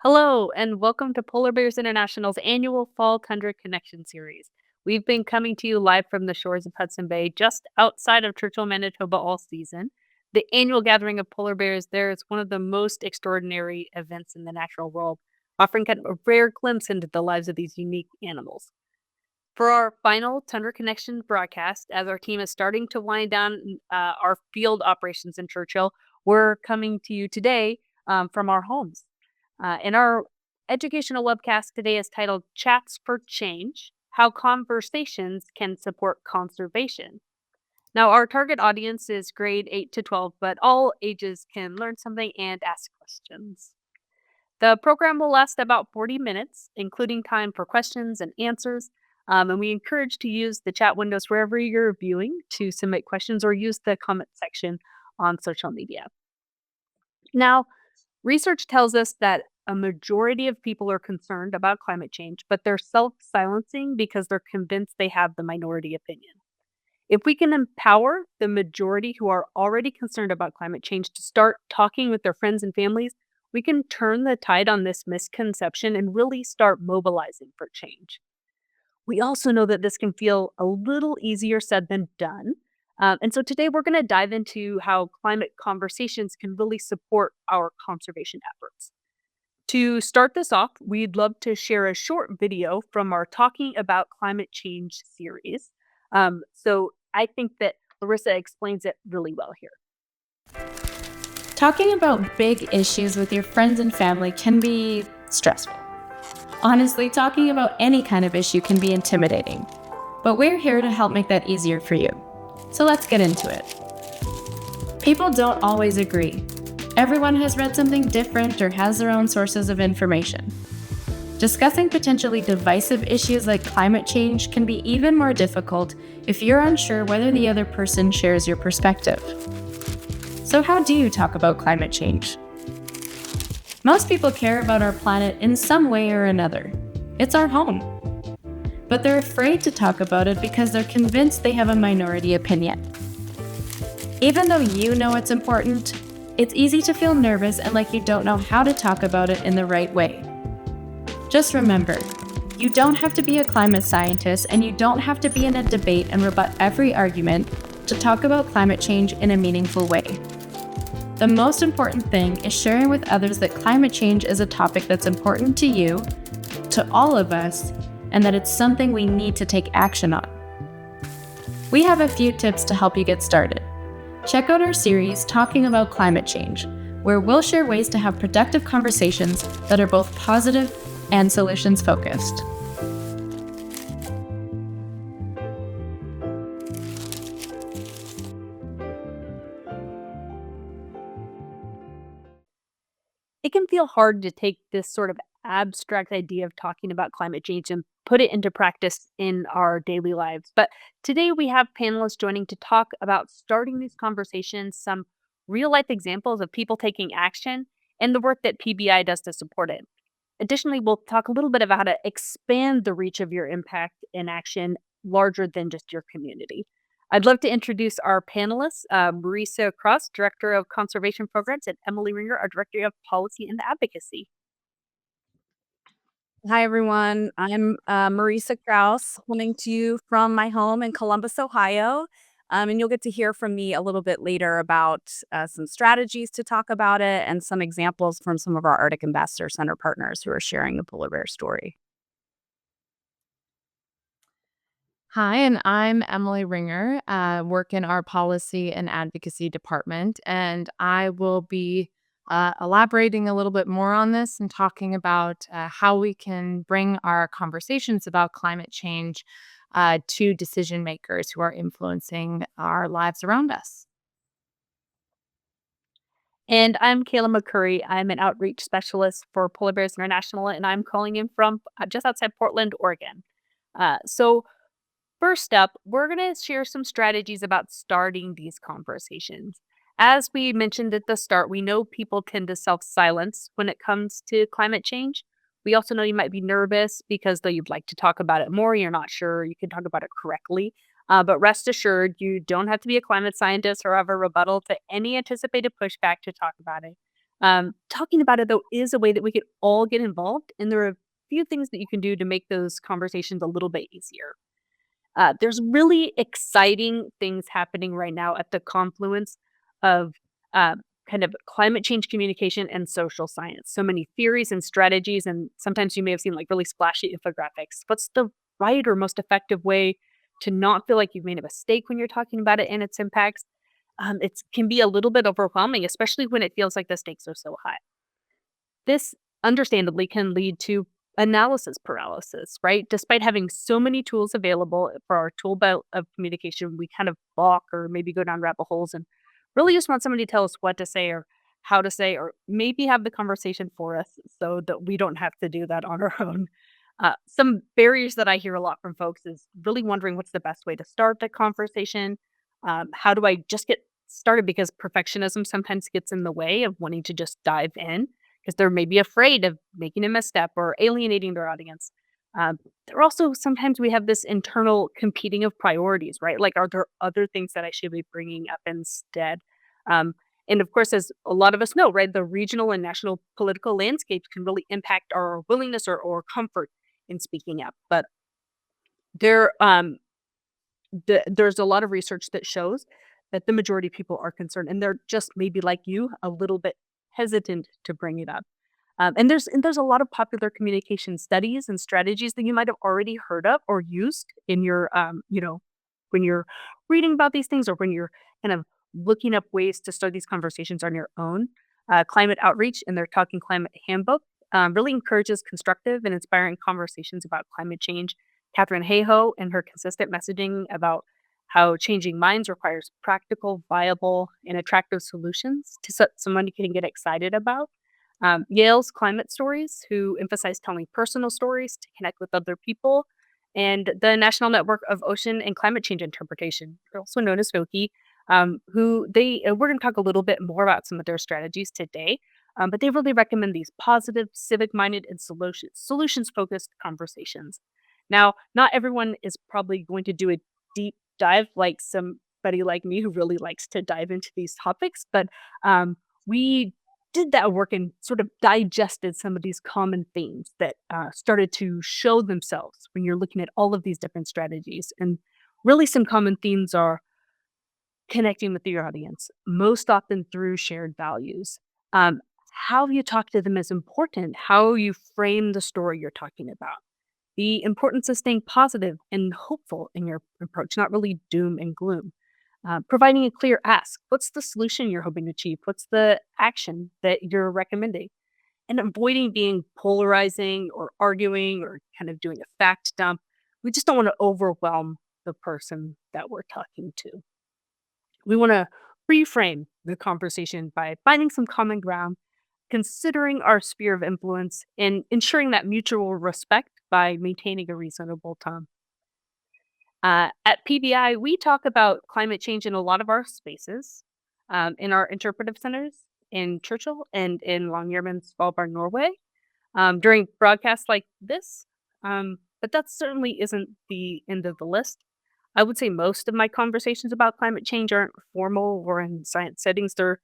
Hello, and welcome to Polar Bears International's annual Fall Tundra Connection series. We've been coming to you live from the shores of Hudson Bay, just outside of Churchill, Manitoba, all season. The annual gathering of polar bears there is one of the most extraordinary events in the natural world, offering kind of a rare glimpse into the lives of these unique animals. For our final Tundra Connection broadcast, as our team is starting to wind down our field operations in Churchill, we're coming to you today from our homes. And our educational webcast today is titled Chats for Change: How Conversations Can Support Conservation. Now, our target audience is grade 8 to 12, but all ages can learn something and ask questions. The program will last about 40 minutes, including time for questions and answers. And we encourage to use the chat windows wherever you're viewing to submit questions or use the comment section on social media. Now, research tells us that a majority of people are concerned about climate change, but they're self silencing because they're convinced they have the minority opinion. If we can empower the majority who are already concerned about climate change to start talking with their friends and families, we can turn the tide on this misconception and really start mobilizing for change. We also know that this can feel a little easier said than done. And so today we're going to dive into how climate conversations can really support our conservation efforts. To start this off, we'd love to share a short video from our Talking About Climate Change series. So I think that Larissa explains it really well here. Talking about big issues with your friends and family can be stressful. Honestly, talking about any kind of issue can be intimidating. But we're here to help make that easier for you. So let's get into it. People don't always agree. Everyone has read something different or has their own sources of information. Discussing potentially divisive issues like climate change can be even more difficult if you're unsure whether the other person shares your perspective. So how do you talk about climate change? Most people care about our planet in some way or another. It's our home. But they're afraid to talk about it because they're convinced they have a minority opinion. Even though you know it's important, it's easy to feel nervous and like you don't know how to talk about it in the right way. Just remember, you don't have to be a climate scientist and you don't have to be in a debate and rebut every argument to talk about climate change in a meaningful way. The most important thing is sharing with others that climate change is a topic that's important to you, to all of us, and that it's something we need to take action on. We have a few tips to help you get started. Check out our series, Talking About Climate Change, where we'll share ways to have productive conversations that are both positive and solutions-focused. It can feel hard to take this sort of abstract idea of talking about climate change and put it into practice in our daily lives. But today we have panelists joining to talk about starting these conversations, some real life examples of people taking action, and the work that PBI does to support it. Additionally, we'll talk a little bit about how to expand the reach of your impact and action larger than just your community. I'd love to introduce our panelists, Marisa Cross, Director of Conservation Programs, and Emily Ringer, our Director of Policy and Advocacy. Hi, everyone. I'm Marisa Kraus, coming to you from my home in Columbus, Ohio. And you'll get to hear from me a little bit later about some strategies to talk about it and some examples from some of our Arctic Ambassador Center partners who are sharing the polar bear story. Hi, and I'm Emily Ringer, work in our policy and advocacy department, and I will be elaborating a little bit more on this and talking about how we can bring our conversations about climate change to decision makers who are influencing our lives around us. And I'm Kayla McCurry. I'm an outreach specialist for Polar Bears International, and I'm calling in from just outside Portland, Oregon. So, first up, we're going to share some strategies about starting these conversations. As we mentioned at the start, we know people tend to self silence when it comes to climate change. We also know you might be nervous because though you'd like to talk about it more, you're not sure you can talk about it correctly. But rest assured, you don't have to be a climate scientist or have a rebuttal to any anticipated pushback to talk about it. Talking about it, though, is a way that we could all get involved, and there are a few things that you can do to make those conversations a little bit easier. There's really exciting things happening right now at the confluence of uh, kind of climate change communication and social science. So many theories and strategies, and sometimes you may have seen like really splashy infographics. What's the right or most effective way to not feel like you've made a mistake when you're talking about it and its impacts? It can be a little bit overwhelming, especially when it feels like the stakes are so high. This understandably can lead to analysis paralysis, right? Despite having so many tools available for our tool belt of communication, we kind of balk or maybe go down rabbit holes and really just want somebody to tell us what to say or how to say, or maybe have the conversation for us so that we don't have to do that on our own. Some barriers that I hear a lot from folks is really wondering what's the best way to start the conversation. How do I just get started? Because perfectionism sometimes gets in the way of wanting to just dive in because they're maybe afraid of making a misstep or alienating their audience. Um, there are also sometimes we have this internal competing of priorities, right? Like, are there other things that I should be bringing up instead? Um, and of course, as a lot of us know, right, the regional and national political landscapes can really impact our willingness or comfort in speaking up. But there, there's a lot of research that shows that the majority of people are concerned, and they're just maybe like you, a little bit hesitant to bring it up. And there's a lot of popular communication studies and strategies that you might have already heard of or used in your, when you're reading about these things or when you're kind of looking up ways to start these conversations on your own. Climate Outreach in their Talking Climate Handbook really encourages constructive and inspiring conversations about climate change. Catherine Hayhoe and her consistent messaging about how changing minds requires practical, viable, and attractive solutions to set someone can get excited about. Yale's Climate Stories, who emphasize telling personal stories to connect with other people, and the National Network of Ocean and Climate Change Interpretation, also known as NOCI, who we're going to talk a little bit more about some of their strategies today, but they really recommend these positive, civic-minded, and solutions-focused conversations. Now, not everyone is probably going to do a deep dive like somebody like me who really likes to dive into these topics, but we did that work and sort of digested some of these common themes that started to show themselves when you're looking at all of these different strategies. And really, some common themes are connecting with your audience, most often through shared values. Um, how you talk to them is important, how you frame the story you're talking about, the importance of staying positive and hopeful in your approach, not really doom and gloom. Providing a clear ask. What's the solution you're hoping to achieve? What's the action that you're recommending? And avoiding being polarizing or arguing or kind of doing a fact dump. We just don't want to overwhelm the person that we're talking to. We want to reframe the conversation by finding some common ground, considering our sphere of influence, and ensuring that mutual respect by maintaining a reasonable tone. At PBI, we talk about climate change in a lot of our spaces, in our interpretive centers in Churchill and in Longyearbyen, Svalbard, Norway, during broadcasts like this. But that certainly isn't the end of the list. I would say most of my conversations about climate change aren't formal or in science settings. They're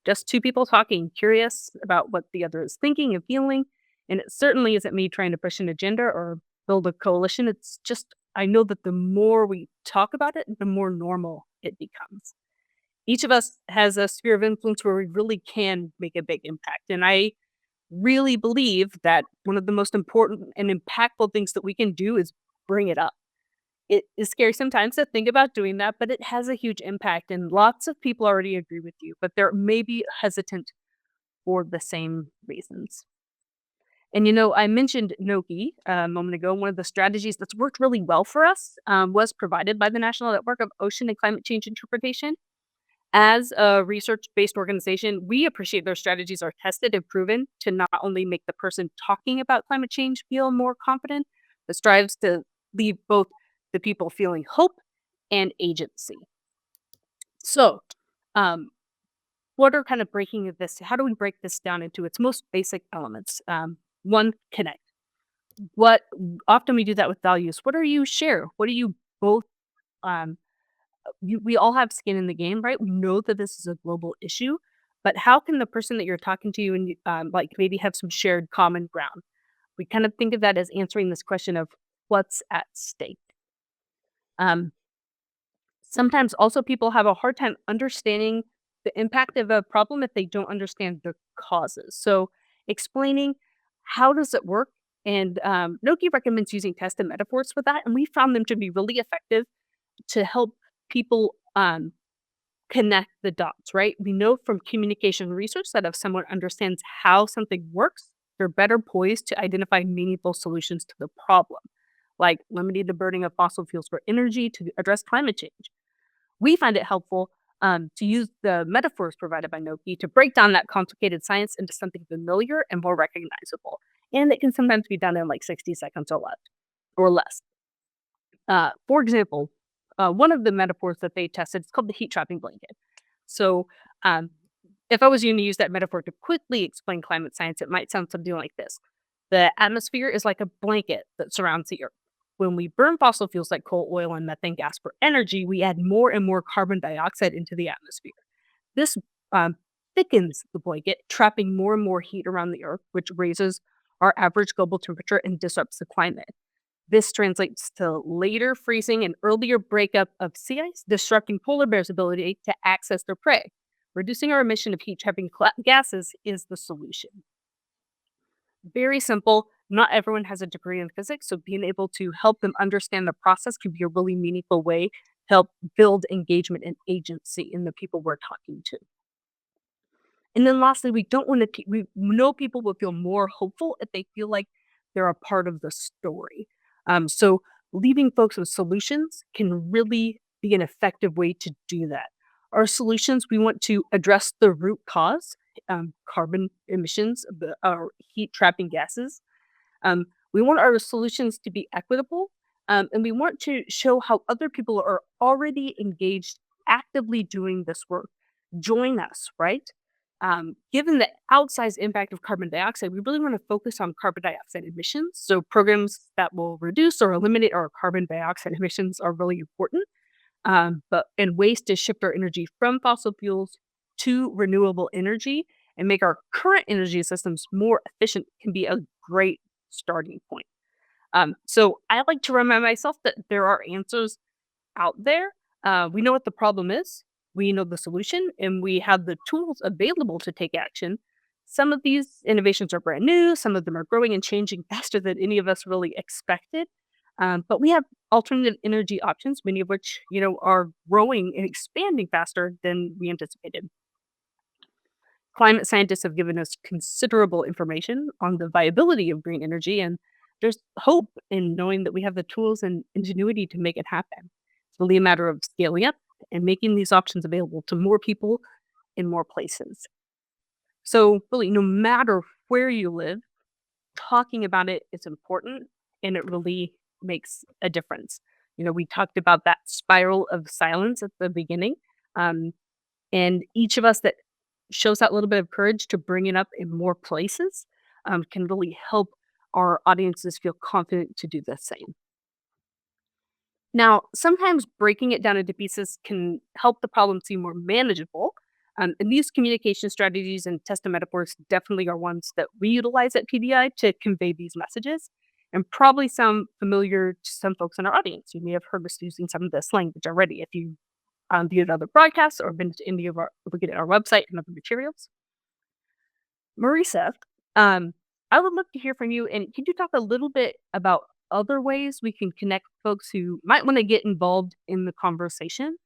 just two people talking, curious about what the other is thinking and feeling. And it certainly isn't me trying to push an agenda or build a coalition. It's just, I know that the more we talk about it, the more normal it becomes. Each of us has a sphere of influence where we really can make a big impact. And I really believe that one of the most important and impactful things that we can do is bring it up. It is scary sometimes to think about doing that, but it has a huge impact. And lots of people already agree with you, but they're maybe hesitant for the same reasons. And I mentioned Noki a moment ago. One of the strategies that's worked really well for us was provided by the National Network of Ocean and Climate Change Interpretation. As a research based organization, we appreciate their strategies are tested and proven to not only make the person talking about climate change feel more confident, but strives to leave both the people feeling hope and agency. So, um, what are kind of breaking this? How do we break this down into its most basic elements? One, connect. What often we do that with values. What are you share? What do you both um we all have skin in the game, right? We know that this is a global issue. but how can the person that you're talking to and like maybe have some shared common ground? We kind of think of that as answering this question of what's at stake. Um, Sometimes also people have a hard time understanding the impact of a problem if they don't understand the causes. So explaining how does it work, and Noki recommends using tests and metaphors for that, and we found them to be really effective to help people connect the dots. Right? We know from communication research that if someone understands how something works, they're better poised to identify meaningful solutions to the problem, like limiting the burning of fossil fuels for energy to address climate change. We find it helpful to use the metaphors provided by Noki to break down that complicated science into something familiar and more recognizable. And it can sometimes be done in like 60 seconds or less. For example, one of the metaphors that they tested is called the heat trapping blanket. So, um, if I was going to use that metaphor to quickly explain climate science, it might sound something like this. The atmosphere is like a blanket that surrounds the Earth. When we burn fossil fuels like coal, oil, and methane gas for energy, we add more and more carbon dioxide into the atmosphere. This um, thickens the blanket, trapping more and more heat around the Earth, which raises our average global temperature and disrupts the climate. This translates to later freezing and earlier breakup of sea ice, disrupting polar bears' ability to access their prey. Reducing our emission of heat trapping gases is the solution. Very simple. Not everyone has a degree in physics, so being able to help them understand the process can be a really meaningful way to help build engagement and agency in the people we're talking to. And then lastly, we don't want to, we know people will feel more hopeful if they feel like they're a part of the story. So leaving folks with solutions can really be an effective way to do that. Our solutions, we want to address the root cause, carbon emissions, heat trapping gases. We want our solutions to be equitable, and we want to show how other people are already engaged, actively doing this work. Join us, right? Given the outsized impact of carbon dioxide, we really want to focus on carbon dioxide emissions. So, programs that will reduce or eliminate our carbon dioxide emissions are really important. But and ways to shift our energy from fossil fuels to renewable energy and make our current energy systems more efficient can be a great starting point. So I like to remind myself that there are answers out there. We know what the problem is, we know the solution, and we have the tools available to take action. Some of these innovations are brand new, some of them are growing and changing faster than any of us really expected. But we have alternative energy options, many of which, are growing and expanding faster than we anticipated. Climate scientists have given us considerable information on the viability of green energy, and there's hope in knowing that we have the tools and ingenuity to make it happen. It's really a matter of scaling up and making these options available to more people in more places. So, really, no matter where you live, talking about it is important and it really makes a difference. We talked about that spiral of silence at the beginning. Um, and each of us that shows that little bit of courage to bring it up in more places can really help our audiences feel confident to do the same. Now, sometimes breaking it down into pieces can help the problem seem more manageable. And these communication strategies and test and metaphors definitely are ones that we utilize at PBI to convey these messages and probably sound familiar to some folks in our audience. You may have heard us using some of this language already if you viewed other broadcasts or been to any of our looking at our website and other materials. Marisa, um, I would love to hear from you. And could you talk a little bit about other ways we can connect folks who might want to get involved in the conversation?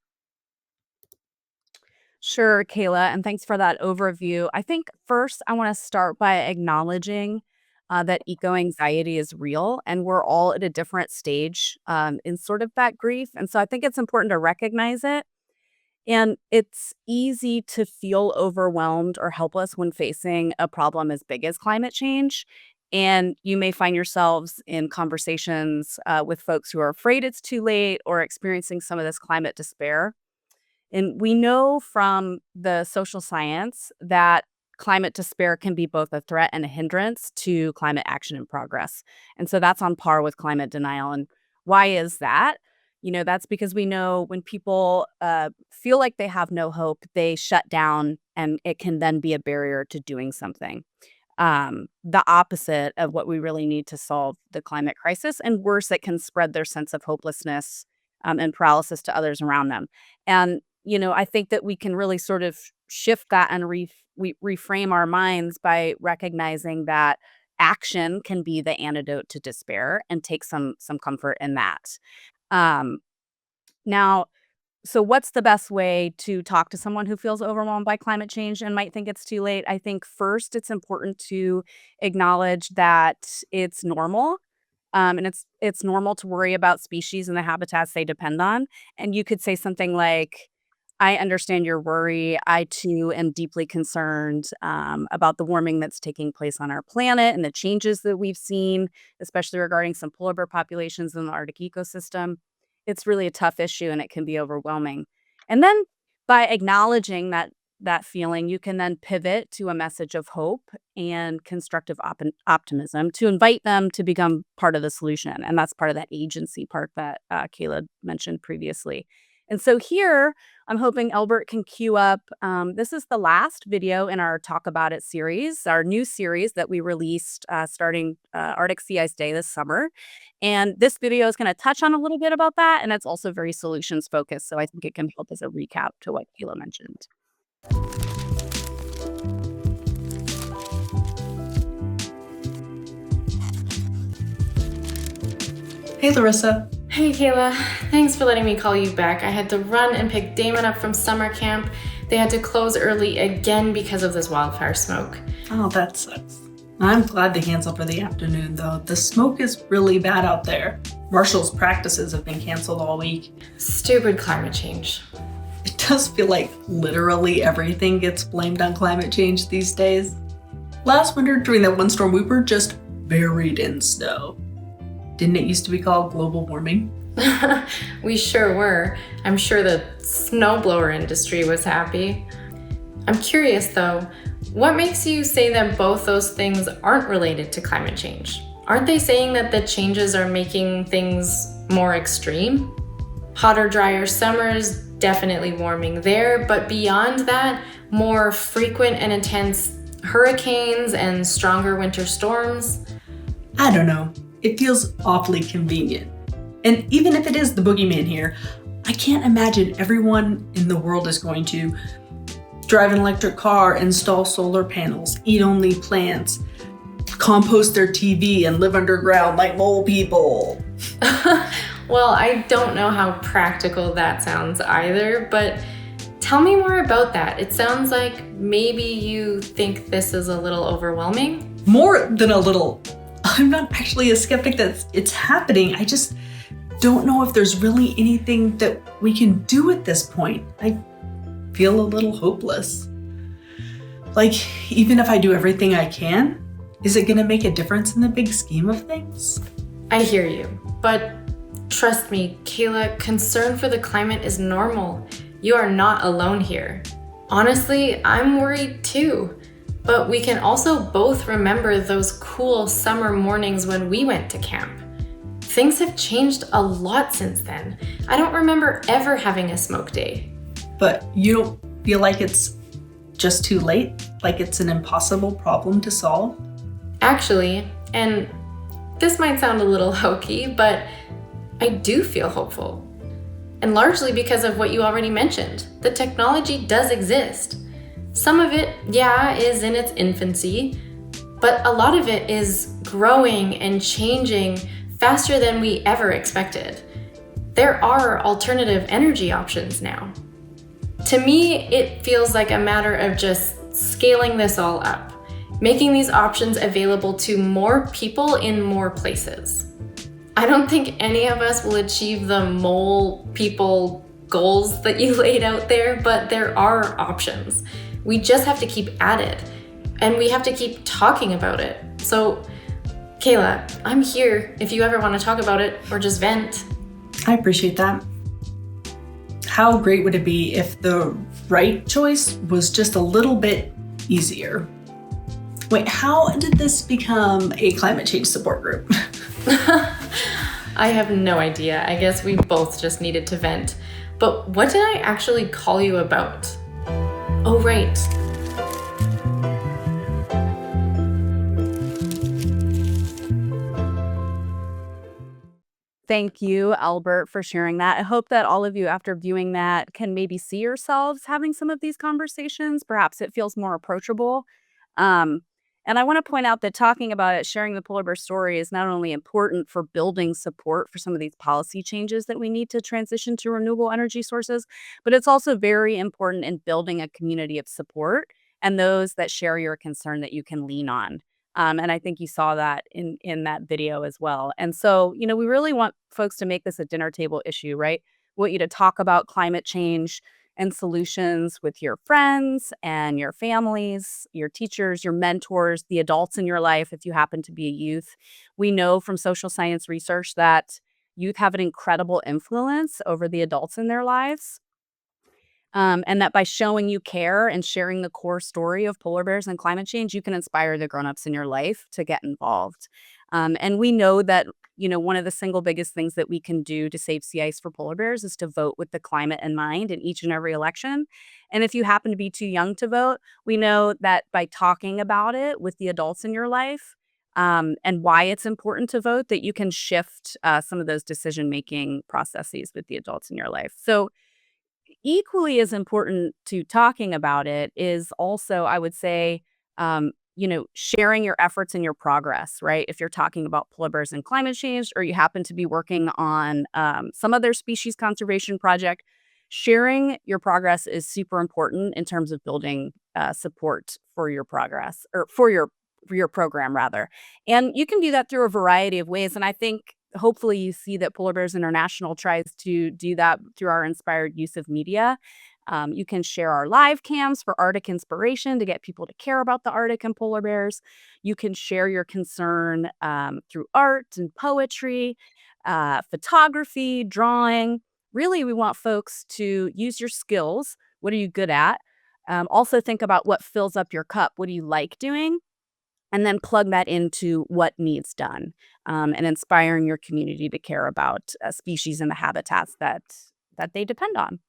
Sure, Kayla, and thanks for that overview. I think first I want to start by acknowledging that eco anxiety is real, and we're all at a different stage in sort of that grief. And so I think it's important to recognize it. And it's easy to feel overwhelmed or helpless when facing a problem as big as climate change. And you may find yourselves in conversations with folks who are afraid it's too late or experiencing some of this climate despair. And we know from the social science that climate despair can be both a threat and a hindrance to climate action and progress. And so that's on par with climate denial. And why is that? That's because we know when people feel like they have no hope, they shut down, and it can then be a barrier to doing something. The opposite of what we really need to solve the climate crisis, and worse, it can spread their sense of hopelessness and paralysis to others around them. And, I think that we can really sort of shift that and reframe our minds by recognizing that action can be the antidote to despair and take some comfort in that. Um, Now, so what's the best way to talk to someone who feels overwhelmed by climate change and might think it's too late? I think first it's important to acknowledge that it's normal. And it's normal to worry about species and the habitats they depend on. And you could say something like, I understand your worry. I too am deeply concerned about the warming that's taking place on our planet and the changes that we've seen, especially regarding some polar bear populations in the Arctic ecosystem. It's really a tough issue and it can be overwhelming. And then by acknowledging that feeling, you can then pivot to a message of hope and constructive optimism to invite them to become part of the solution. And that's part of that agency part that Kayla mentioned previously. And so here, I'm hoping Albert can queue up. This is the last video in our Talk About It series, our new series that we released starting Arctic Sea Ice Day this summer. And this video is going to touch on a little bit about that. And it's also very solutions focused. So I think it can help as a recap to what Kayla mentioned. Hey, Larissa. Hey Kayla, thanks for letting me call you back. I had to run and pick Damon up from summer camp. They had to close early again because of this wildfire smoke. Oh, that sucks. I'm glad they canceled for the afternoon, though. The smoke is really bad out there. Marshall's practices have been canceled all week. Stupid climate change. It does feel like literally everything gets blamed on climate change these days. Last winter, during that one storm, we were just buried in snow. Didn't it used to be called global warming? We sure were. I'm sure the snowblower industry was happy. I'm curious though, what makes you say that both those things aren't related to climate change? Aren't they saying that the changes are making things more extreme? Hotter, drier summers, definitely warming there, but beyond that, more frequent and intense hurricanes and stronger winter storms? I don't know. It feels awfully convenient. And even if it is the boogeyman here, I can't imagine everyone in the world is going to drive an electric car, install solar panels, eat only plants, compost their TV, and live underground like mole people. Well, I don't know how practical that sounds either, but tell me more about that. It sounds like maybe you think this is a little overwhelming. More than a little. I'm not actually a skeptic that it's happening. I just don't know if there's really anything that we can do at this point. I feel a little hopeless. Like, even if I do everything I can, is it gonna make a difference in the big scheme of things? I hear you, but trust me, Kayla, concern for the climate is normal. You are not alone here. Honestly, I'm worried too. But we can also both remember those cool summer mornings when we went to camp. Things have changed a lot since then. I don't remember ever having a smoke day. But you don't feel like it's just too late? Like it's an impossible problem to solve? Actually, and this might sound a little hokey, but I do feel hopeful. And largely because of what you already mentioned. The technology does exist. Some of it, is in its infancy, but a lot of it is growing and changing faster than we ever expected. There are alternative energy options now. To me, it feels like a matter of just scaling this all up, making these options available to more people in more places. I don't think any of us will achieve the mole people goals that you laid out there, but there are options. We just have to keep at it, and we have to keep talking about it. So, Kayla, I'm here if you ever want to talk about it or just vent. I appreciate that. How great would it be if the right choice was just a little bit easier? Wait, how did this become a climate change support group? I have no idea. I guess we both just needed to vent. But what did I actually call you about? Oh, right. Thank you, Albert, for sharing that. I hope that all of you, after viewing that, can maybe see yourselves having some of these conversations. Perhaps it feels more approachable. Um, and I want to point out that talking about it, sharing the polar bear story is not only important for building support for some of these policy changes that we need to transition to renewable energy sources, but it's also very important in building a community of support and those that share your concern that you can lean on. And I think you saw that in that video as well. And so, we really want folks to make this a dinner table issue, right? We want you to talk about climate change and solutions with your friends and your families, your teachers, your mentors, the adults in your life, if you happen to be a youth. We know from social science research that youth have an incredible influence over the adults in their lives. And that by showing you care and sharing the core story of polar bears and climate change, you can inspire the grown-ups in your life to get involved. And we know that, one of the single biggest things that we can do to save sea ice for polar bears is to vote with the climate in mind in each and every election. And if you happen to be too young to vote, we know that by talking about it with the adults in your life, and why it's important to vote, that you can shift some of those decision-making processes with the adults in your life. So equally as important to talking about it is also, I would say, sharing your efforts and your progress, right? If you're talking about polar bears and climate change, or you happen to be working on some other species conservation project, sharing your progress is super important in terms of building support for your progress, or for your program rather. And you can do that through a variety of ways. And I think hopefully you see that Polar Bears International tries to do that through our inspired use of media. You can share our live cams for Arctic inspiration to get people to care about the Arctic and polar bears. You can share your concern through art and poetry, photography, drawing. Really, we want folks to use your skills. What are you good at? Also, think about what fills up your cup. What do you like doing? And then plug that into what needs done, and inspiring your community to care about species and the habitats that they depend on.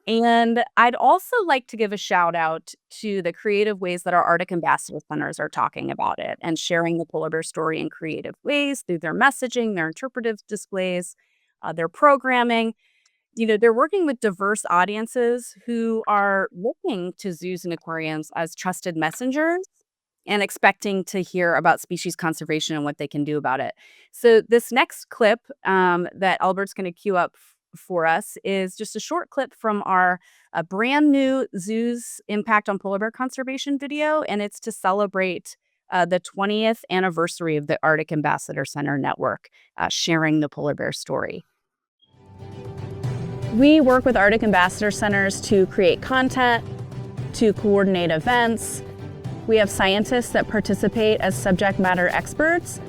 And I'd also like to give a shout out to the creative ways that our Arctic Ambassador Centers are talking about it and sharing the polar bear story in creative ways through their messaging, their interpretive displays, their programming. They're working with diverse audiences who are looking to zoos and aquariums as trusted messengers and expecting to hear about species conservation and what they can do about it. So this next clip that Albert's going to cue up for us is just a short clip from our brand new Zoos Impact on Polar Bear Conservation video, and it's to celebrate the 20th anniversary of the Arctic Ambassador Center Network, sharing the polar bear story. We work with Arctic Ambassador Centers to create content, to coordinate events. We have scientists that participate as subject matter experts,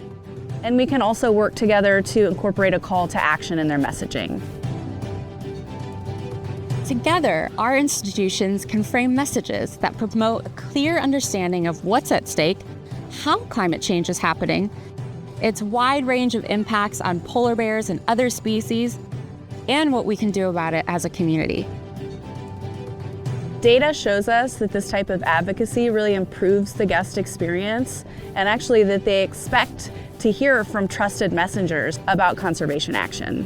and we can also work together to incorporate a call to action in their messaging. Together, our institutions can frame messages that promote a clear understanding of what's at stake, how climate change is happening, its wide range of impacts on polar bears and other species, and what we can do about it as a community. Data shows us that this type of advocacy really improves the guest experience, and actually that they expect to hear from trusted messengers about conservation action.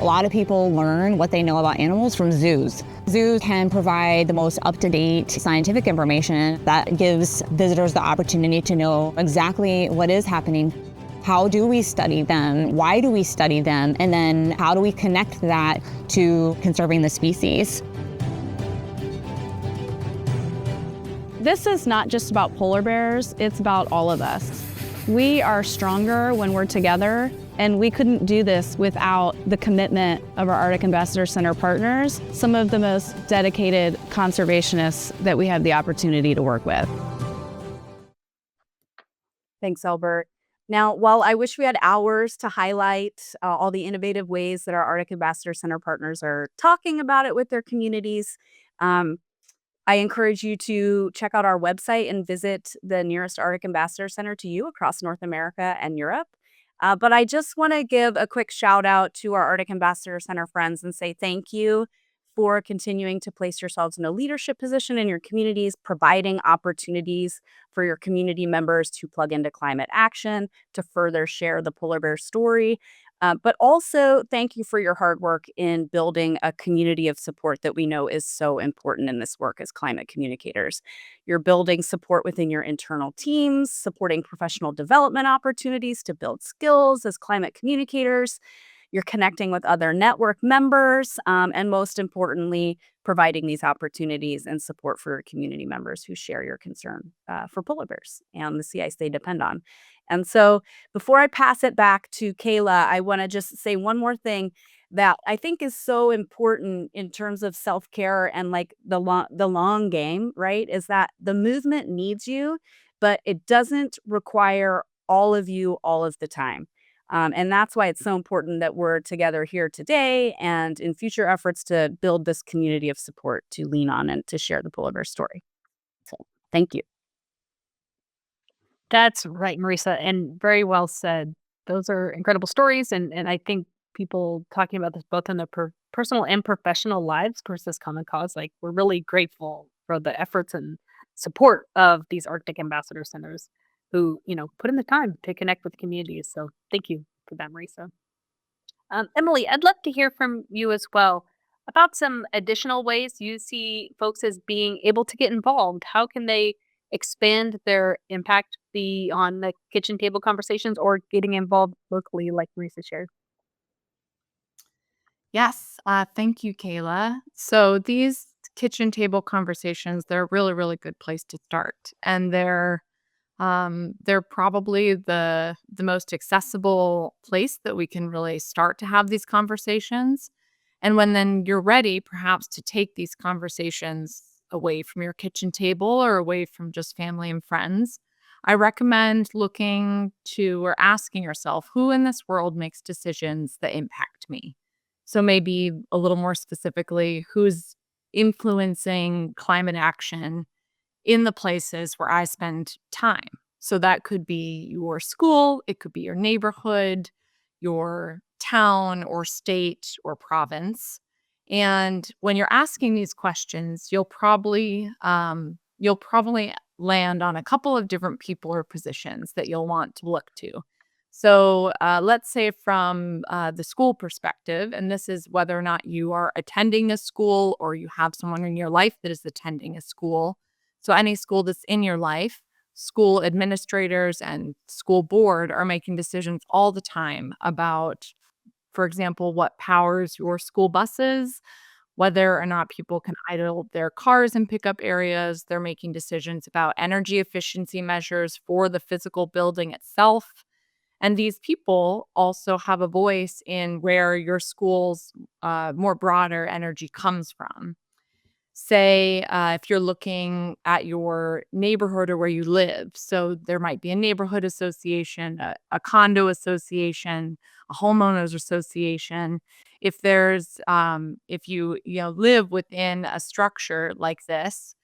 A lot of people learn what they know about animals from zoos. Zoos can provide the most up-to-date scientific information that gives visitors the opportunity to know exactly what is happening. How do we study them? Why do we study them? And then how do we connect that to conserving the species? This is not just about polar bears, it's about all of us. We are stronger when we're together, and we couldn't do this without the commitment of our Arctic Ambassador Center partners, some of the most dedicated conservationists that we have the opportunity to work with. Thanks, Albert. Now, while I wish we had hours to highlight all the innovative ways that our Arctic Ambassador Center partners are talking about it with their communities, I encourage you to check out our website and visit the nearest Arctic Ambassador Center to you across North America and Europe. But I just want to give a quick shout out to our Arctic Ambassador Center friends and say thank you for continuing to place yourselves in a leadership position in your communities, providing opportunities for your community members to plug into climate action, to further share the polar bear story. But also, thank you for your hard work in building a community of support that we know is so important in this work as climate communicators. You're building support within your internal teams, supporting professional development opportunities to build skills as climate communicators. You're connecting with other network members, and most importantly, providing these opportunities and support for your community members who share your concern for polar bears and the sea ice they depend on. And so, before I pass it back to Kayla, I want to just say one more thing that I think is so important in terms of self care and like the long game. Right? Is that the movement needs you, but it doesn't require all of you all of the time. And that's why it's so important that we're together here today and in future efforts to build this community of support to lean on and to share the polar bear story. So, thank you. That's right, Marisa, and very well said. Those are incredible stories, and I think people talking about this both in their personal and professional lives towards this common cause, like, we're really grateful for the efforts and support of these Arctic Ambassador Centers who, put in the time to connect with communities, so thank you for that, Marisa. Emily, I'd love to hear from you as well about some additional ways you see folks as being able to get involved. How can they expand their impact beyond the kitchen table conversations or getting involved locally, like Marisa shared? Yes, thank you, Kayla. So these kitchen table conversations, they're a really, really good place to start, and they're probably the most accessible place that we can really start to have these conversations. And when then you're ready, perhaps to take these conversations away from your kitchen table or away from just family and friends, I recommend looking to or asking yourself, who in this world makes decisions that impact me? So maybe a little more specifically, who's influencing climate action in the places where I spend time. So that could be your school, it could be your neighborhood, your town or state or province. And when you're asking these questions, you'll probably land on a couple of different people or positions that you'll want to look to. So let's say from the school perspective, and this is whether or not you are attending a school or you have someone in your life that is attending a school. So any school that's in your life, school administrators and school board are making decisions all the time about, for example, what powers your school buses, whether or not people can idle their cars in pickup areas. They're making decisions about energy efficiency measures for the physical building itself. And these people also have a voice in where your school's more broader energy comes from. Say, if you're looking at your neighborhood or where you live, so there might be a neighborhood association, a condo association, a homeowners association. If you live within a structure like this,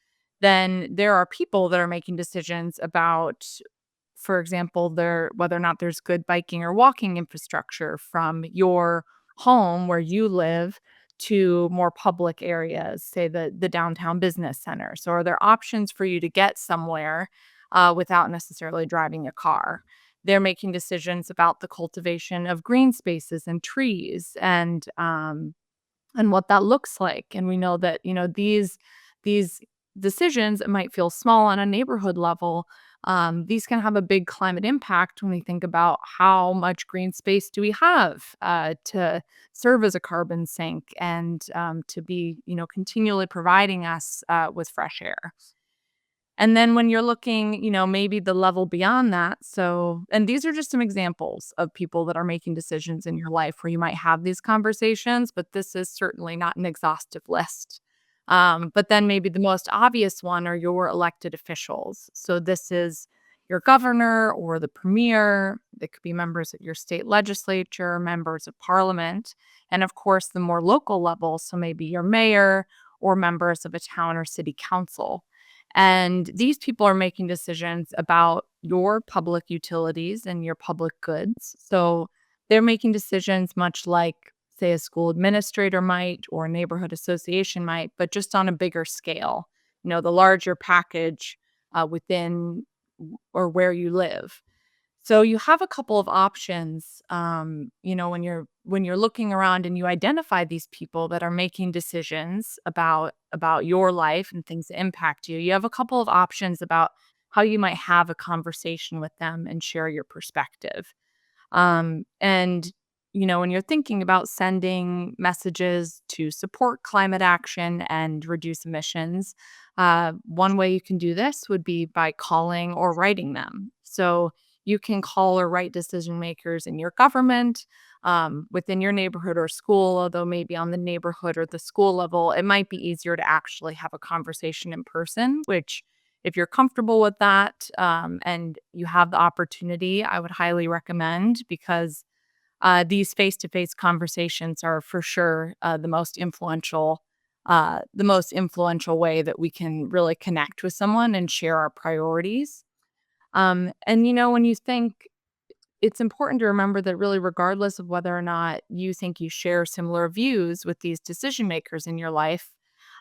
then there are people that are making decisions about, for example, whether or not there's good biking or walking infrastructure from your home where you live to more public areas, say the downtown business center. So, are there options for you to get somewhere without necessarily driving a car? They're making decisions about the cultivation of green spaces and trees and what that looks like. And we know that, these decisions, it might feel small on a neighborhood level. These can have a big climate impact when we think about how much green space do we have to serve as a carbon sink and to be, continually providing us with fresh air. And then when you're looking, maybe the level beyond that. So, and these are just some examples of people that are making decisions in your life where you might have these conversations, but this is certainly not an exhaustive list. But then maybe the most obvious one are your elected officials. So this is your governor or the premier. They could be members of your state legislature, members of parliament, and of course, the more local level. So maybe your mayor or members of a town or city council. And these people are making decisions about your public utilities and your public goods. So they're making decisions much like, say, a school administrator might or a neighborhood association might, but just on a bigger scale, the larger package within or where you live. So you have a couple of options, when you're looking around and you identify these people that are making decisions about your life and things that impact you. You have a couple of options about how you might have a conversation with them and share your perspective. And when you're thinking about sending messages to support climate action and reduce emissions, one way you can do this would be by calling or writing them. So you can call or write decision makers in your government, within your neighborhood or school, although maybe on the neighborhood or the school level, it might be easier to actually have a conversation in person, which if you're comfortable with that, and you have the opportunity, I would highly recommend, because these face-to-face conversations are for sure the most influential way that we can really connect with someone and share our priorities. And when you think, it's important to remember that really, regardless of whether or not you think you share similar views with these decision makers in your life,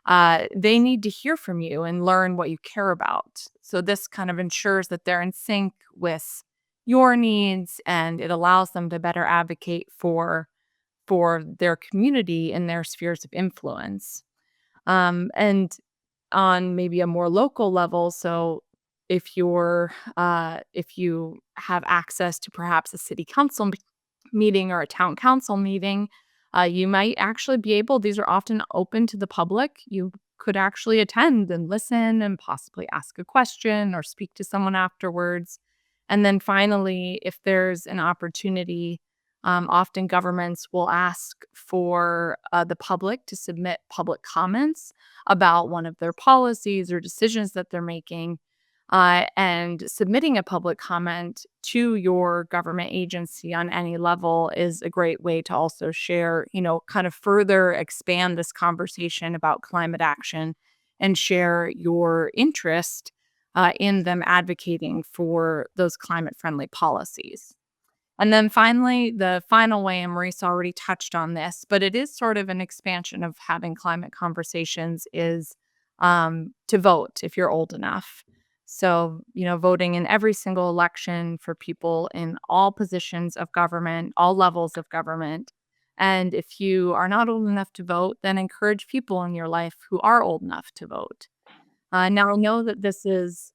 they need to hear from you and learn what you care about. So this kind of ensures that they're in sync with your needs, and it allows them to better advocate for their community and their spheres of influence. And on maybe a more local level, so if you have access to perhaps a city council meeting or a town council meeting, you might actually be able, these are often open to the public. You could actually attend and listen and possibly ask a question or speak to someone afterwards. And then finally, if there's an opportunity, often governments will ask for the public to submit public comments about one of their policies or decisions that they're making. And submitting a public comment to your government agency on any level is a great way to also share, kind of further expand this conversation about climate action and share your interest in them advocating for those climate friendly policies. And then finally, the final way, and Maurice already touched on this, but it is sort of an expansion of having climate conversations, is to vote if you're old enough. So, voting in every single election for people in all positions of government, all levels of government. And if you are not old enough to vote, then encourage people in your life who are old enough to vote. Now, I know that there's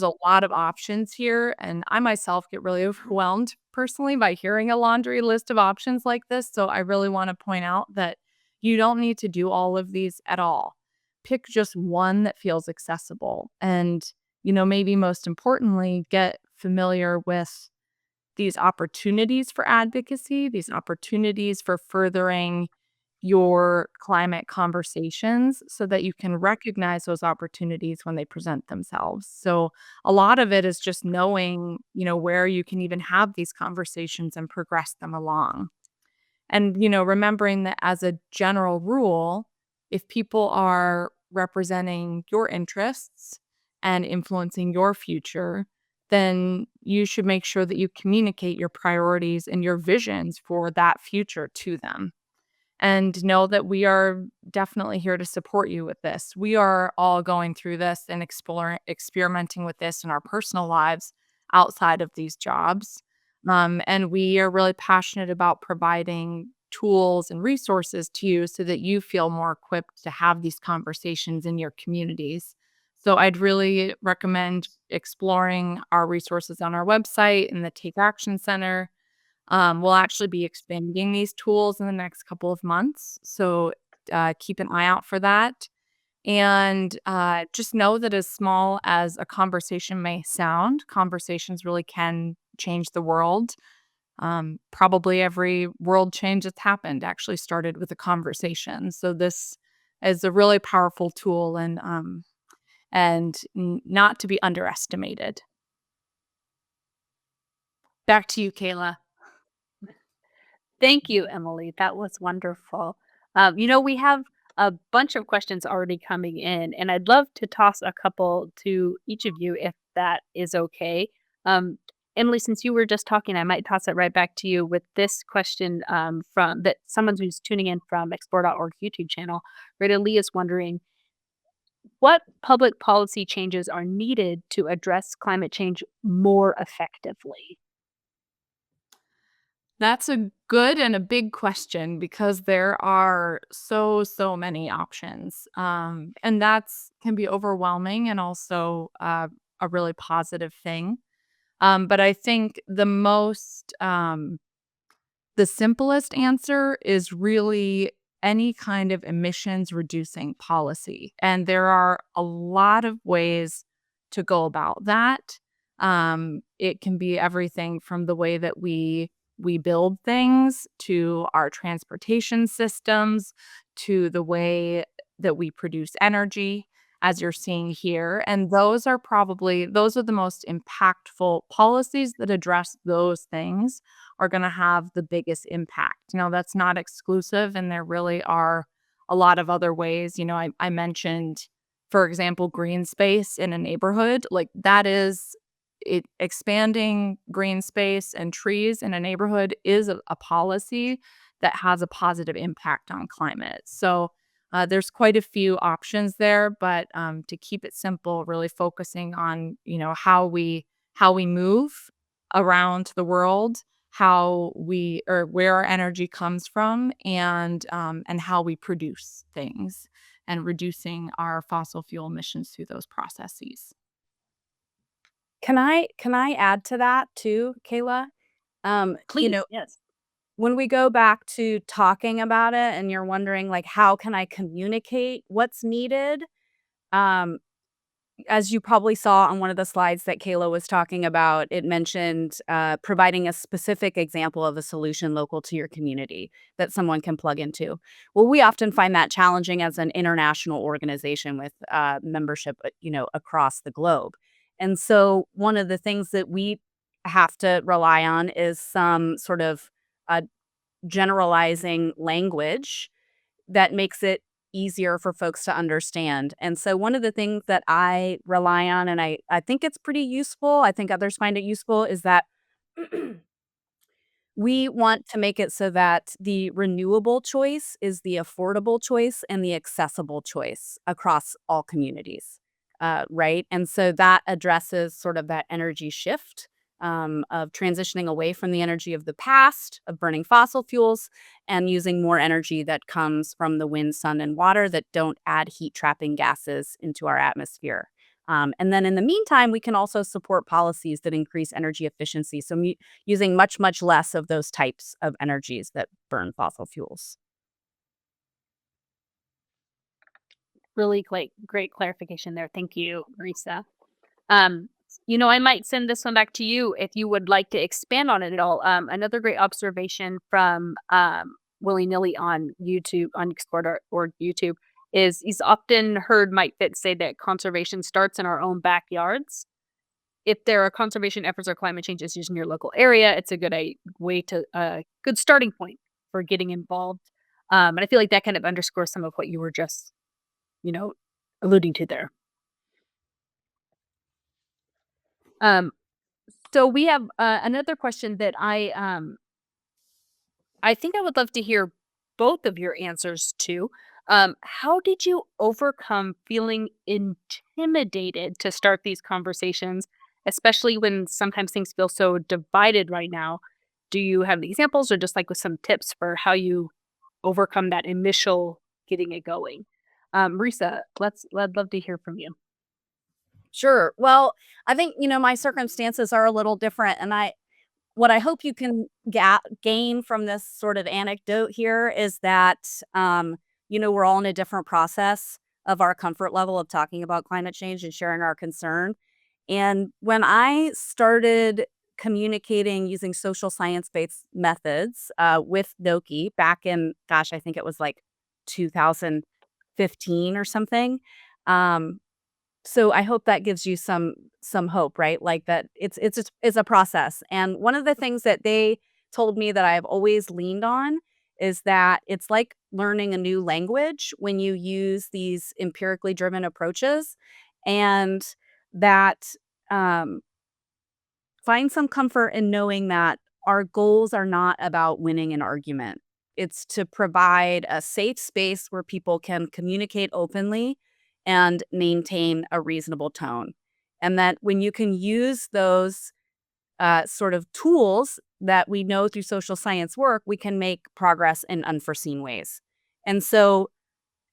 a lot of options here, and I myself get really overwhelmed personally by hearing a laundry list of options like this. So I really want to point out that you don't need to do all of these at all. Pick just one that feels accessible, and maybe most importantly, get familiar with these opportunities for advocacy, these opportunities for furthering your climate conversations, so that you can recognize those opportunities when they present themselves. So a lot of it is just knowing, where you can even have these conversations and progress them along. And, remembering that as a general rule, if people are representing your interests and influencing your future, then you should make sure that you communicate your priorities and your visions for that future to them. And know that we are definitely here to support you with this. We are all going through this and experimenting with this in our personal lives outside of these jobs. And we are really passionate about providing tools and resources to you so that you feel more equipped to have these conversations in your communities. So I'd really recommend exploring our resources on our website and the Take Action Center. We'll actually be expanding these tools in the next couple of months. So keep an eye out for that. And just know that as small as a conversation may sound, conversations really can change the world. Probably every world change that's happened actually started with a conversation. So this is a really powerful tool, and not to be underestimated. Back to you, Kayla. Thank you, Emily. That was wonderful. We have a bunch of questions already coming in, and I'd love to toss a couple to each of you if that is okay. Um, Emily, since you were just talking, I might toss it right back to you with this question from that someone who's tuning in from Explore.org YouTube channel. Rita Lee is wondering what public policy changes are needed to address climate change more effectively? That's a good and a big question because there are so many options. And that's can be overwhelming and also a really positive thing. But I think the simplest answer is really any kind of emissions reducing policy. And there are a lot of ways to go about that. It can be everything from the way that we build things to our transportation systems to the way that we produce energy as you're seeing here. And those are the most impactful policies that address those things are going to have the biggest impact. Now, that's not exclusive, and there really are a lot of other ways. I mentioned, for example, green space in a neighborhood. Like that is it expanding green space and trees in a neighborhood is a policy that has a positive impact on climate. So there's quite a few options there, but to keep it simple, really focusing on how we move around the world, how we or where our energy comes from, and how we produce things, and reducing our fossil fuel emissions through those processes. Can I add to that too, Kayla? Please, yes. When we go back to talking about it and you're wondering like how can I communicate what's needed? Um, as you probably saw on one of the slides that Kayla was talking about, it mentioned providing a specific example of a solution local to your community that someone can plug into. Well, we often find that challenging as an international organization with membership, across the globe. And so, one of the things that we have to rely on is some sort of uh, generalizing language that makes it easier for folks to understand. And so one of the things that I rely on, and I think it's pretty useful, I think others find it useful, is that we want to make it so that the renewable choice is the affordable choice and the accessible choice across all communities, right? And so that addresses sort of that energy shift of transitioning away from the energy of the past, of burning fossil fuels, and using more energy that comes from the wind, sun, and water that don't add heat trapping gases into our atmosphere. And then in the meantime, we can also support policies that increase energy efficiency. So using much less of those types of energies that burn fossil fuels. Really great clarification there. Thank you, Marisa. I might send this one back to you if you would like to expand on it at all. Another great observation from Willy Nilly on YouTube, on Explore or YouTube, is he's often heard Mike Fitz say that conservation starts in our own backyards. If there are conservation efforts or climate change issues in your local area, it's a good starting point for getting involved. And I feel like that kind of underscores some of what you were just, alluding to there. So we have another question that I think I would love to hear both of your answers to. How did you overcome feeling intimidated to start these conversations, especially when sometimes things feel so divided right now? Do you have any examples or just like with some tips for how you overcome that initial getting it going? Marisa, I'd love to hear from you. Sure. Well, I think, my circumstances are a little different. And what I hope you can gain from this sort of anecdote here is that, we're all in a different process of our comfort level of talking about climate change and sharing our concern. And when I started communicating using social science-based methods with Noki back in, gosh, I think it was like 2015 or something. So I hope that gives you some hope, right? Like that it's a process. And one of the things that they told me that I've always leaned on is that it's like learning a new language when you use these empirically driven approaches, and that um, find some comfort in knowing that our goals are not about winning an argument. It's to provide a safe space where people can communicate openly and maintain a reasonable tone. And that when you can use those sort of tools that we know through social science work, we can make progress in unforeseen ways. And so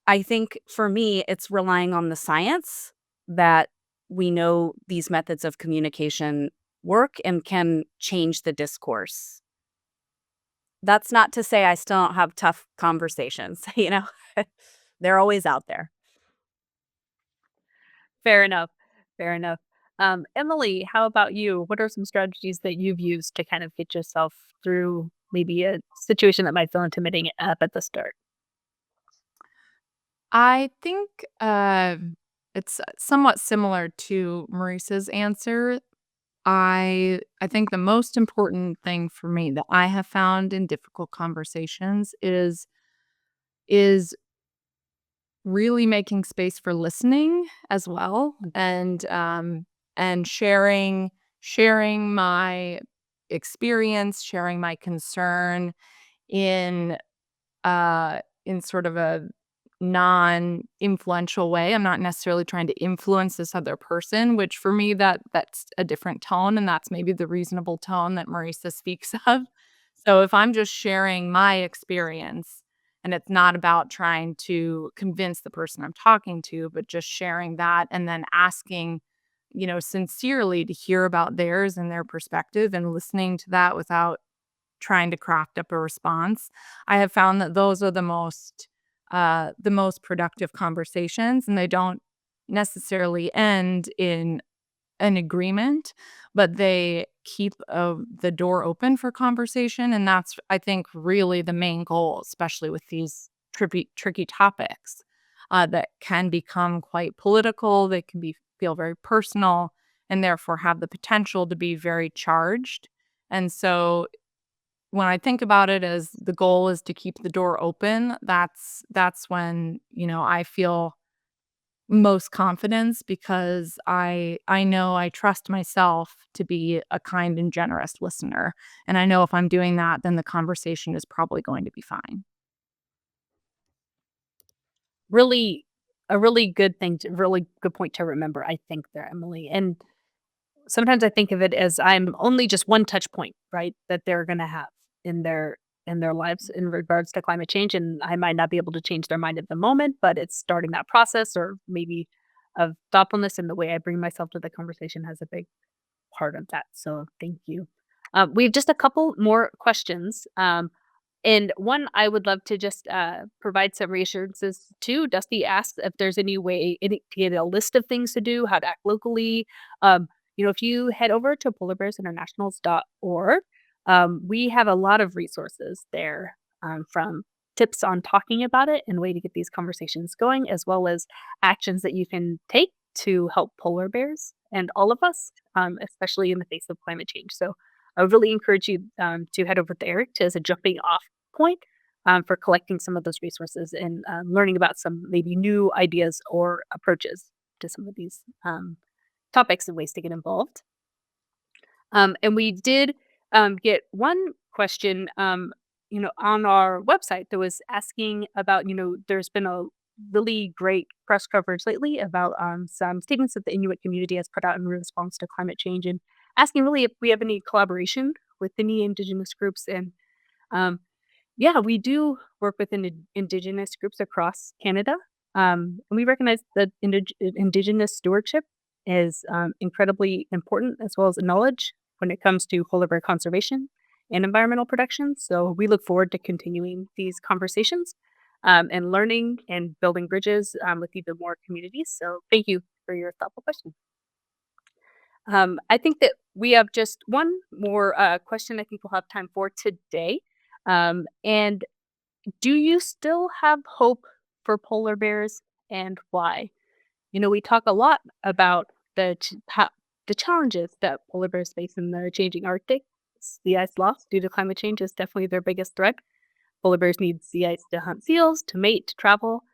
I think for me, it's relying on the science that we know these methods of communication work and can change the discourse. That's not to say I still don't have tough conversations, they're always out there. Fair enough. Fair enough. Emily, how about you? What are some strategies that you've used to kind of get yourself through maybe a situation that might feel intimidating up at the start? I think it's somewhat similar to Maurice's answer. I think the most important thing for me that I have found in difficult conversations is really making space for listening as well, and sharing my experience, sharing my concern in sort of a non-influential way. I'm not necessarily trying to influence this other person, which for me that's a different tone, and that's maybe the reasonable tone that Marisa speaks of. So if I'm just sharing my experience and it's not about trying to convince the person I'm talking to, but just sharing that and then asking, sincerely to hear about theirs and their perspective and listening to that without trying to craft up a response, I have found that those are the most productive conversations, and they don't necessarily end in an agreement, but they keep the door open for conversation. And that's, I think, really the main goal, especially with these tricky topics that can become quite political. They can feel very personal and therefore have the potential to be very charged. And so when I think about it as the goal is to keep the door open, that's when, I feel most confidence, because I know I trust myself to be a kind and generous listener. And I know if I'm doing that, then the conversation is probably going to be fine. Really, a really good point to remember, I think there, Emily. And sometimes I think of it as I'm only just one touch point, right, that they're going to have in their lives in regards to climate change, and I might not be able to change their mind at the moment, but it's starting that process, or maybe of thoughtfulness in the way I bring myself to the conversation has a big part of that. So thank you. We have just a couple more questions. And one, I would love to just provide some reassurances to. Dusty asks if there's to get a list of things to do, how to act locally. If you head over to polarbearsinternationals.org, we have a lot of resources there, from tips on talking about it and way to get these conversations going, as well as actions that you can take to help polar bears and all of us, especially in the face of climate change. So I would really encourage you to head over there as a jumping off point, for collecting some of those resources and learning about some maybe new ideas or approaches to some of these topics and ways to get involved. And we did get one question, on our website that was asking about, there's been a really great press coverage lately about some statements that the Inuit community has put out in response to climate change, and asking really if we have any collaboration with any Indigenous groups. And um, yeah, we do work with Indigenous groups across Canada. And we recognize that Indigenous stewardship is incredibly important, as well as knowledge when it comes to polar bear conservation and environmental protection. So we look forward to continuing these conversations, and learning and building bridges with even more communities. So thank you for your thoughtful question. I think that we have just one more question I think we'll have time for today. And do you still have hope for polar bears, and why? We talk a lot about the challenges that polar bears face in the changing Arctic. The ice loss due to climate change is definitely their biggest threat. Polar bears need sea ice to hunt seals, to mate, to travel.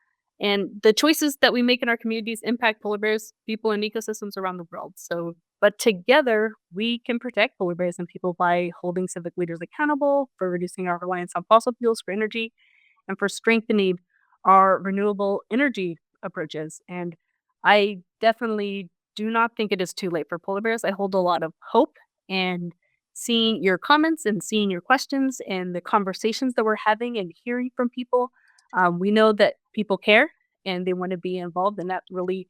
And the choices that we make in our communities impact polar bears, people, and ecosystems around the world. But together, we can protect polar bears and people by holding civic leaders accountable, for reducing our reliance on fossil fuels for energy, and for strengthening our renewable energy approaches. And I definitely do not think it is too late for polar bears. I hold a lot of hope, and seeing your comments and seeing your questions and the conversations that we're having and hearing from people, we know that people care and they want to be involved, and that really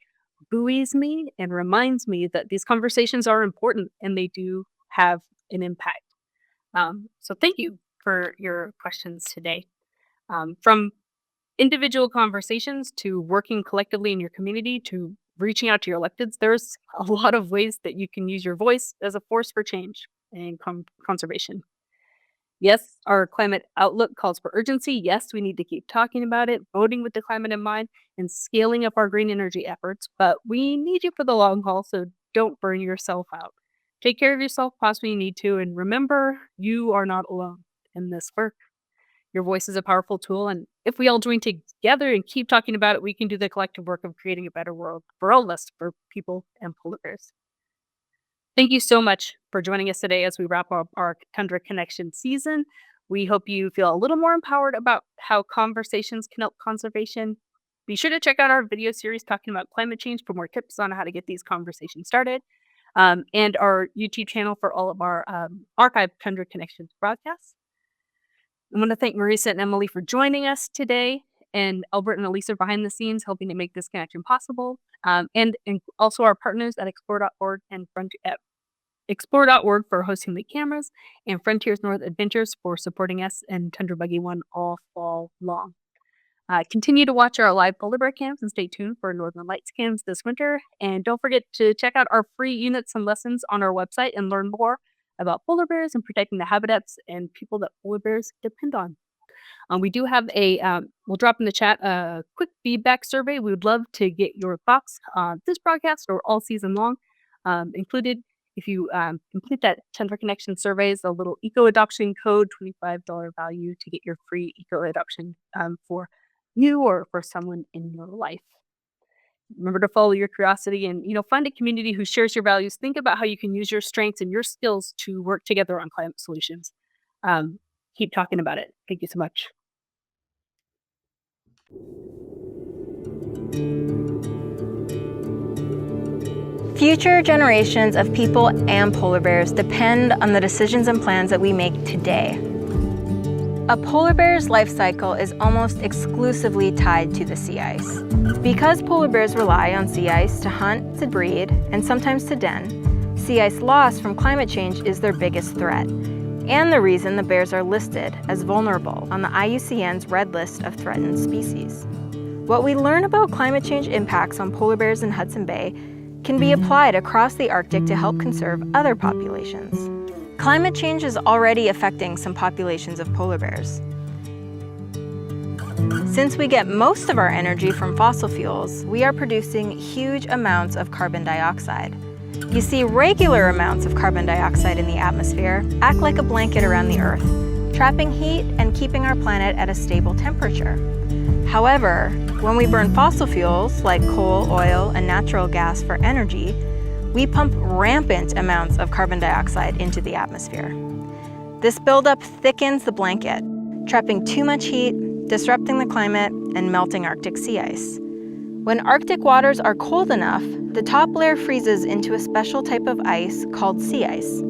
buoys me and reminds me that these conversations are important and they do have an impact. So thank you for your questions today. From individual conversations to working collectively in your community to reaching out to your electeds, there's a lot of ways that you can use your voice as a force for change and conservation. Yes, our climate outlook calls for urgency. Yes, we need to keep talking about it, voting with the climate in mind, and scaling up our green energy efforts. But we need you for the long haul, so don't burn yourself out. Take care of yourself, pause when you need to, and remember, you are not alone in this work. Your voice is a powerful tool, and if we all join together and keep talking about it, we can do the collective work of creating a better world for all of us, for people and polar bears. Thank you so much for joining us today as we wrap up our Tundra Connection season. We hope you feel a little more empowered about how conversations can help conservation. Be sure to check out our video series talking about climate change for more tips on how to get these conversations started, and our YouTube channel for all of our archived Tundra Connections broadcasts. I want to thank Marisa and Emily for joining us today, and Albert and Elisa behind the scenes helping to make this connection possible, and also our partners at Explore.org and Explore.org for hosting the cameras, and Frontiers North Adventures for supporting us and Tundra Buggy One all fall long. Continue to watch our live polar bear cams and stay tuned for Northern Lights cams this winter. And don't forget to check out our free units and lessons on our website and learn more about polar bears and protecting the habitats and people that polar bears depend on. We do have we'll drop in the chat a quick feedback survey. We would love to get your thoughts on this broadcast or all season long. Included, if you complete that Tundra Connection survey, is a little eco adoption code, $25 value to get your free eco adoption for you or for someone in your life. Remember to follow your curiosity and find a community who shares your values. Think about how you can use your strengths and your skills to work together on climate solutions. Keep talking about it. Thank you so much. Future generations of people and polar bears depend on the decisions and plans that we make today. A polar bear's life cycle is almost exclusively tied to the sea ice. Because polar bears rely on sea ice to hunt, to breed, and sometimes to den, sea ice loss from climate change is their biggest threat, and the reason the bears are listed as vulnerable on the IUCN's Red List of Threatened Species. What we learn about climate change impacts on polar bears in Hudson Bay can be applied across the Arctic to help conserve other populations. Climate change is already affecting some populations of polar bears. Since we get most of our energy from fossil fuels, we are producing huge amounts of carbon dioxide. You see, regular amounts of carbon dioxide in the atmosphere act like a blanket around the Earth, trapping heat and keeping our planet at a stable temperature. However, when we burn fossil fuels like coal, oil, and natural gas for energy, we pump rampant amounts of carbon dioxide into the atmosphere. This buildup thickens the blanket, trapping too much heat, disrupting the climate, and melting Arctic sea ice. When Arctic waters are cold enough, the top layer freezes into a special type of ice called sea ice.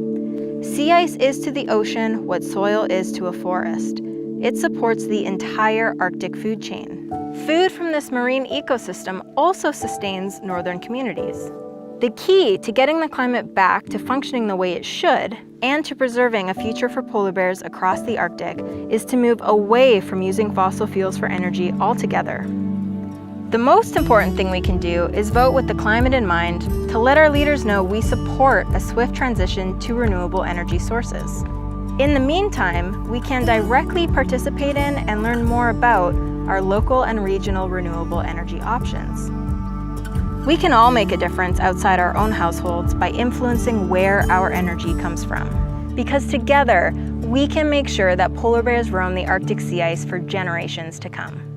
Sea ice is to the ocean what soil is to a forest. It supports the entire Arctic food chain. Food from this marine ecosystem also sustains northern communities. The key to getting the climate back to functioning the way it should, and to preserving a future for polar bears across the Arctic, is to move away from using fossil fuels for energy altogether. The most important thing we can do is vote with the climate in mind to let our leaders know we support a swift transition to renewable energy sources. In the meantime, we can directly participate in and learn more about our local and regional renewable energy options. We can all make a difference outside our own households by influencing where our energy comes from. Because together, we can make sure that polar bears roam the Arctic sea ice for generations to come.